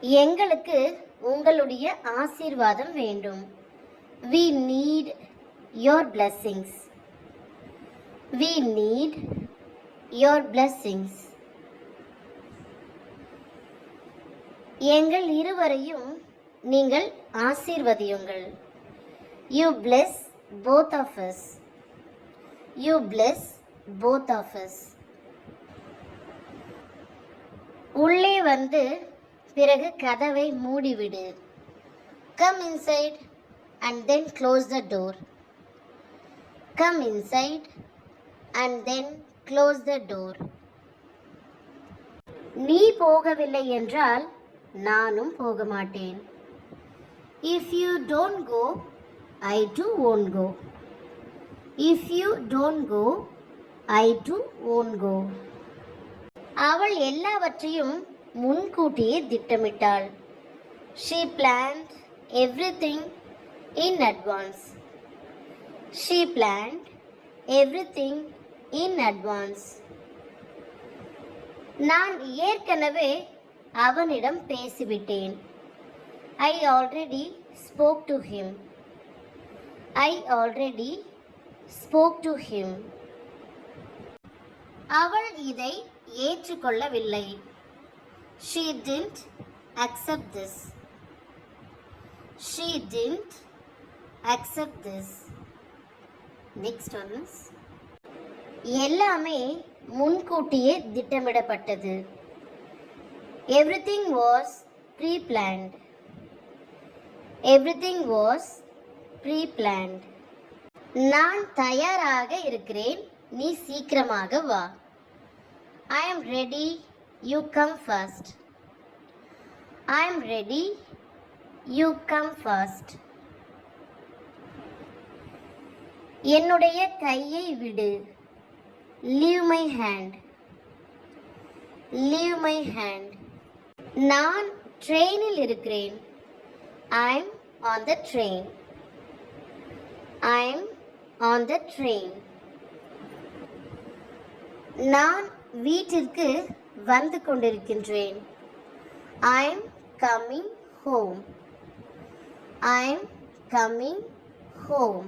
எங்களுக்கு உங்களுடைய ஆசீர்வாதம் வேண்டும். We need your blessings. We need your blessings. எங்கள் இருவரையும் நீங்கள் ஆசீர்வதியுங்கள். You bless both of us. You bless both of us. உள்ளே வந்து பிறகு கதவை மூடிவிடு. Come inside and then close the door. Come inside and then close the door. நீ போகவில்லை என்றால் நானும் போக மாட்டேன். If you don't go, I too won't go. If you don't go, I too won't go. அவள் எல்லாவற்றையும் முன்கூட்டியே திட்டமிட்டாள். She planned everything in advance. She planned everything in advance. நான் ஏற்கனவே அவனிடம் பேசிவிட்டேன். I already spoke to him. I already spoke to him. அவள் இதை ஏற்றுக்கொள்ளவில்லை. She didn't accept this. She didn't accept this. Next one is எல்லாமே முன்கூட்டியே திட்டமிடப்பட்டது. Everything was pre-planned. Everything was pre-planned. நான் தயாராக இருக்கிறேன், நீ சீக்கிரமாக வா. I am ready, you come first. I am ready, you come first. என்னுடைய கையை விடு. Leave my hand. Leave my hand. நான் ட்ரெயினில் இருக்கிறேன். I am on the train. I am on the train. நான் வீட்டிற்கு வந்து கொண்டிருக்கின்றேன். I am coming home. I am coming home.